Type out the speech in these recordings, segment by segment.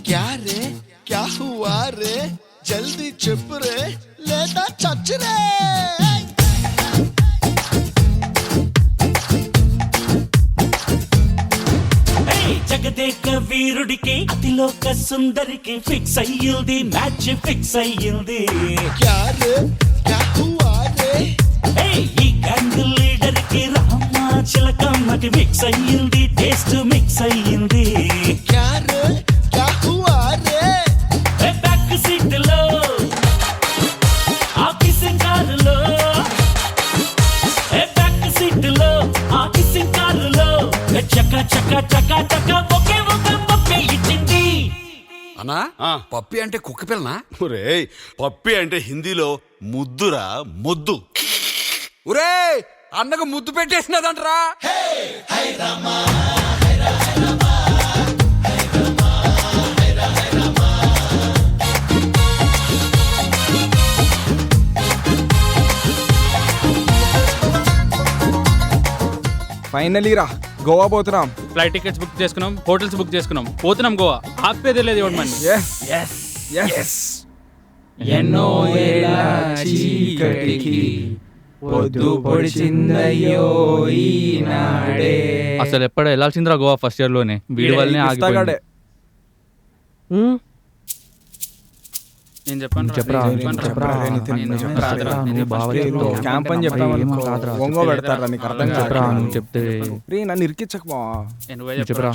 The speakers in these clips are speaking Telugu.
క్యా రే క్యా హువా రే జల్దీ చెప్పు రే లేదా చచ్చురే. జగదేక వీరుడికి అతిలోక సుందరికి ఫిక్స్ అయ్యింది, మ్యాచ్ ఫిక్స్ అయ్యింది. క్యా రే క్యా హువా రే ఈ గ్యాంగ్ లీడర్ కి రామ్మ చిలకమ్మకి మిక్స్ అయ్యింది, టేస్ట్ మిక్స్ అయ్యింది. క్యా రే క్యా హువా రే బ్యాక్ సీట్ లో ఆ కిసింగ్ కారులో, బ్యాక్ సీట్ లో ఆ కిసింగ్ కారులో చక్క చక్క చక్క చక్క ఒకే ఒక పప్పే ఇచ్చింది. అన్నా పప్పి అంటే కుక్క పిల్లనా? ఒరే పప్పి అంటే హిందీలో ముద్దురా, ముద్దు. ఒరే అన్నకు ముద్దు పెట్టేసినదంటరా. ఫైనలీ రా గోవా పోతున్నాం. ఫ్లైట్ టికెట్స్ బుక్ చేసుకున్నాం, హోటల్స్ బుక్ చేసుకున్నాం, పోతున్నాం గోవా. ఆపేదే లేదు ఇవ్వమని. ఎన్నో ఏళ్ళ చీకటికి పొద్దు పొడిచిందయ్యో ఈనాడే. అసలు ఎప్పుడు వెళ్ళాల్సిందిరా గోవా ఫస్ట్ ఇయర్ లోనే, వీడి వల్లనే ఆగిపోయింది. నేను చెప్పాను క్యాంప్ అని చెప్తామో పెడతారా నీకు అర్థం కాదురా. నువ్వు చెప్తే నన్ను ఇరికించకపో.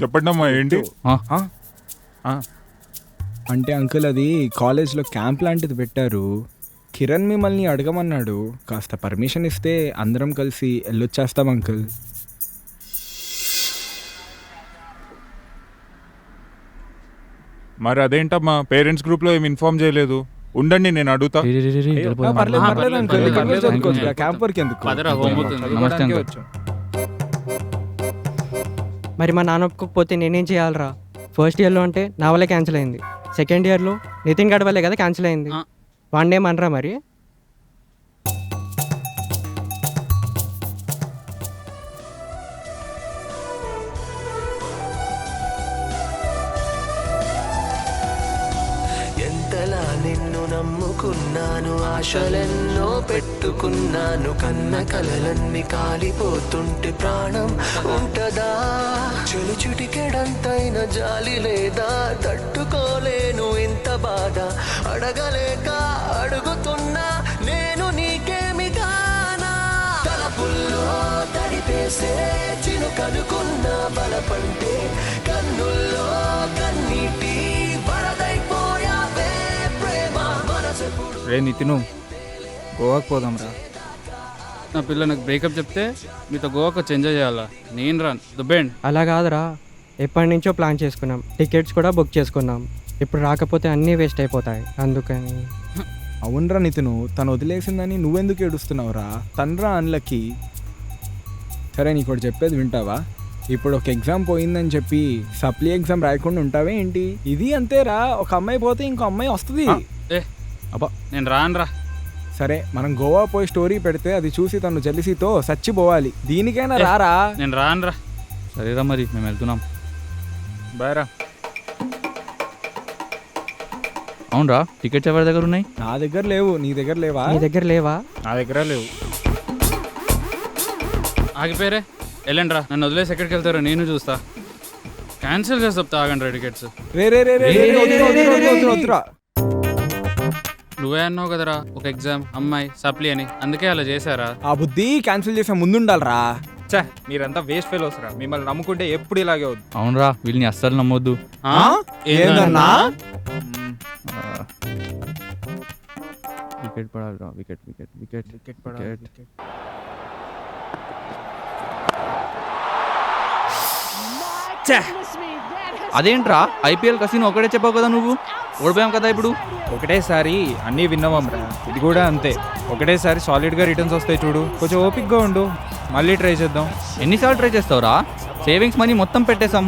చెప్పండి అమ్మా ఏంటి. అంటే అంకుల్ అది కాలేజ్లో క్యాంప్ లాంటిది పెట్టారు. కిరణ్ మిమ్మల్ని అడగమన్నాడు, కాస్త పర్మిషన్ ఇస్తే అందరం కలిసి వెళ్ళొచ్చేస్తాం అంకుల్. మరి అదేంటమ్మా పేరెంట్స్ గ్రూప్ లో ఏమి ఇన్ఫార్మ్ చేయలేదు. ఉండండి నేను అడుగుతా. క్యాంప్ వరకు ఎందుకు? మరి మా నాన్న ఒప్పుకోకపోతే నేనేం చేయాలరా? ఫస్ట్ ఇయర్లో అంటే నా వల్లే క్యాన్సిల్ అయింది, సెకండ్ ఇయర్లో నితిన్ గడ్ వల్లే కదా క్యాన్సిల్ అయింది. వన్ డే మనరా మరి. ఎంతలా నిన్ను నమ్ముకున్నాను, ఆశలెన్నో పెట్టుకున్నాను, కన్న కలలన్నీ కాలిపోతుంటే ప్రాణం ఉంటదా? చెలు చుటికెడంతైన జాలి లేదా, తట్టుకోలేను ఇంత బాధ, అడగలేక అడుగుతున్నా నేను నీకేమి కానా? తలపుల్లో తడిపేసే చినుకనుకున్న బలపంటే కన్నుల్లో కన్నీటి వరదైపోయావే ప్రేమ మనసెప్పుడు. రే నితిను గోవాకి పోదాం రా. నా పిల్ల నాకు బ్రేకప్ చెప్తే మీతో గోవాకి వచ్చి ఎంజాయ్ చేయాలా? నేను రాను దుబ్బేండి. అలా కాదురా, ఎప్పటి నుంచో ప్లాన్ చేసుకున్నాం, టికెట్స్ కూడా బుక్ చేసుకున్నాం. ఇప్పుడు రాకపోతే అన్నీ వేస్ట్ అయిపోతాయి, అందుకని. అవునరా నితిను, తను వదిలేసిందని నువ్వెందుకు ఏడుస్తున్నావురా? తనరా అన్లకి. సరే నీకు చెప్పేది వింటావా? ఇప్పుడు ఒక ఎగ్జామ్ పోయిందని చెప్పి సప్లీ ఎగ్జామ్ రాయకుండా ఉంటావే ఏంటి? ఇది అంతేరా, ఒక అమ్మాయి పోతే ఇంకో అమ్మాయి వస్తుంది. అబ్బా నేను రానురా. సరే మనం గోవా పోయి స్టోరీ పెడితే అది చూసి తను జెలసీతో చచ్చిపోవాలి. దీనికైనా రారా. నేను రానురా. సరేరా మరి మేము వెళ్తున్నాం. బాయ్ రా. అవునరా, టికెట్స్ ఎవరి దగ్గర ఉన్నాయి? నా దగ్గర లేవు. నీ దగ్గర లేవా? నీ దగ్గర లేవా? నా దగ్గర లేవు. ఆగిపోయారే, వెళ్ళండి రా. నన్ను వదిలేసి ఎక్కడికి వెళ్తారో నేను చూస్తా. క్యాన్సిల్ చేసి చెప్తా, ఆగండి రా టికెట్స్. నువ్వే అన్నావు కదరా ఒక ఎగ్జామ్ అమ్మాయి సప్లీ అని, అందుకే అలా చేశారా? ఆ బుద్ధి క్యాన్సిల్ చేసే ముందుండాలరా. చా మీరంతా వేస్ట్ ఫెలోస్ రా. మిమ్మల్ని నమ్ముకుంటే ఎప్పుడు ఇలాగే అవుద్ది. అవునరా, వీళ్ళని అస్సలు నమ్మొద్దు. ఏందన్నా? వికెట్ పడాలిరా, వికెట్ వికెట్ వికెట్ వికెట్ పడాలి. అదేంట్రా, ఐపీఎల్ కసిన్ ఒకటే చెప్పావు కదా నువ్వు? ఓడిపోయాం కదా ఇప్పుడు. ఒకటేసారి అన్నీ విన్నామంరా, ఇది కూడా అంతే. ఒకటేసారి సాలిడ్గా రిటర్న్స్ వస్తాయి చూడు. కొంచెం ఓపిక్గా ఉండు, మళ్ళీ ట్రై చేద్దాం. ఎన్నిసార్లు ట్రై చేస్తావురా? సేవింగ్స్ మనీ మొత్తం పెట్టేశాం.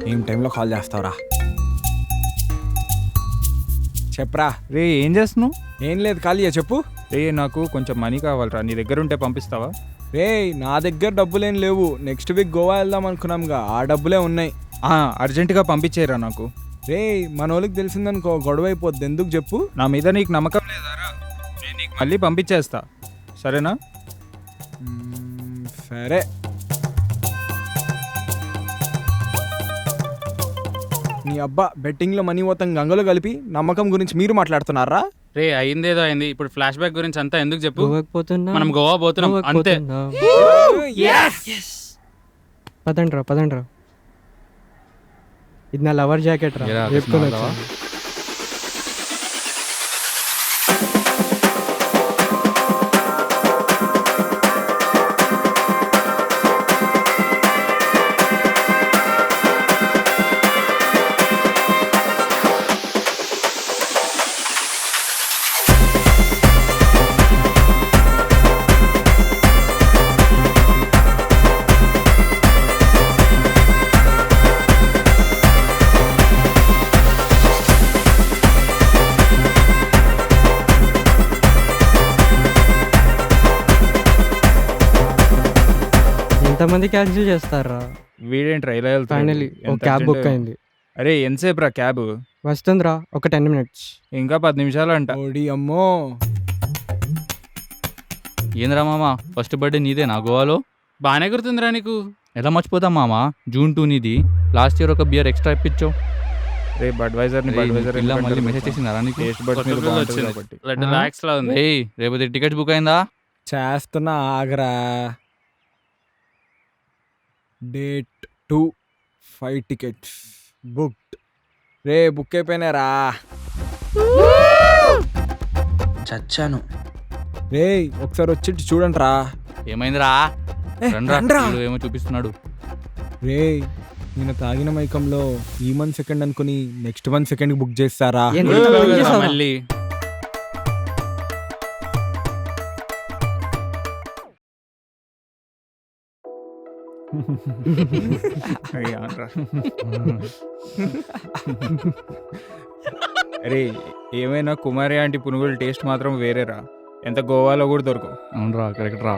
ఏం టైంలో కాల్ చేస్తావురా? చెప్పరా. రే ఏం చేస్తున్నావు? ఏం లేదు, ఖాళీయా చెప్పు. రే నాకు కొంచెం మనీ కావాలరా, నీ దగ్గర ఉంటే పంపిస్తావా? రే నా దగ్గర డబ్బులేం లేవు. నెక్స్ట్ వీక్ గోవా వెళ్దాం అనుకున్నాంగా, ఆ డబ్బులే ఉన్నాయి. అర్జెంటుగా పంపించేయరా నాకు. రే మన వాళ్ళకి తెలిసిందనుకో గొడవ అయిపోద్ది, ఎందుకు చెప్పు. నా మీద నీకు నమ్మకం లేదారా? నేను నీకు మళ్ళీ పంపించేస్తా, సరేనా? సరే. నీ అబ్బా బెట్టింగ్లో మనీ మొత్తం గంగలో కలిపి నమ్మకం గురించి మీరు మాట్లాడుతున్నారా? రే అయిందేదో అయింది, ఇప్పుడు ఫ్లాష్ బ్యాక్ గురించి అంతా ఎందుకు చెప్పు. గోవాకి పోతున్నా, మనం గోవా పోతున్నాం గోవాకి అంతే. పోతున్నా. పదండ్రా. ఇది నా లవర్ జాకెట్ రా, ఏరా, వేసుకొని తీసుకున్నావా? వచ్చాను. ఎంతమంది క్యాన్సిల్ చేస్తారా? వీడేంట్రా ఇలా వెళ్తాడు? ఫైనలీ ఒక ఎంత క్యాబ్ బుక్ అర్జెంటుగా? అయింది. అరే ఎంతసేపు రా క్యాబ్? వస్తుందిరా, ఒక 10 minutes. ఇంకా 10 నిమిషాలు అంట. ఓడి అమ్మో. ఏంద్రా మామ, ఫస్ట్ బర్త్డే నీదే నా గోవాలో? బాగానే గుర్తుందిరా నీకు. ఎలా మర్చిపోతాం మామ, June 2 నీది. లాస్ట్ ఇయర్ ఒక బియర్ ఎక్స్ట్రా ఇప్పించావు. రే బడ్వైజర్ మళ్ళీ మెసేజ్ చేసిందా నీకు? టేస్ట్ బడ్స్ మీద బాగుంటుంది కాబట్టి. రిలాక్స్ లా ఉంది. రేపు టికెట్స్ బుక్ అయిందా? చేస్తున్నా ఆగరా. Date 2 5 tickets booked. రే బుక్ అయిపోయినారా? చచ్చాను. రే ఒకసారి వచ్చి చూడండి రా. ఏమైందిరా? రండ్రా, రండ్రా. వీడు ఏమో చూపిస్తున్నాడు. రే నేను తాగిన మైకంలో ఈ మంత్ సెకండ్ అనుకుని నెక్స్ట్ మంత్ సెకండ్ బుక్ చేస్తారా? ఏంటి? ఏయ్, చేసావా? మళ్ళీ అయ్య, ఆన్రా. అరే ఏమైనా కుమారి ఆంటీ పునుగులు టేస్ట్ మాత్రం వేరేరా. ఎంత గోవాలో కూడా దొరకవు. అవునరా, కరెక్ట్ రా.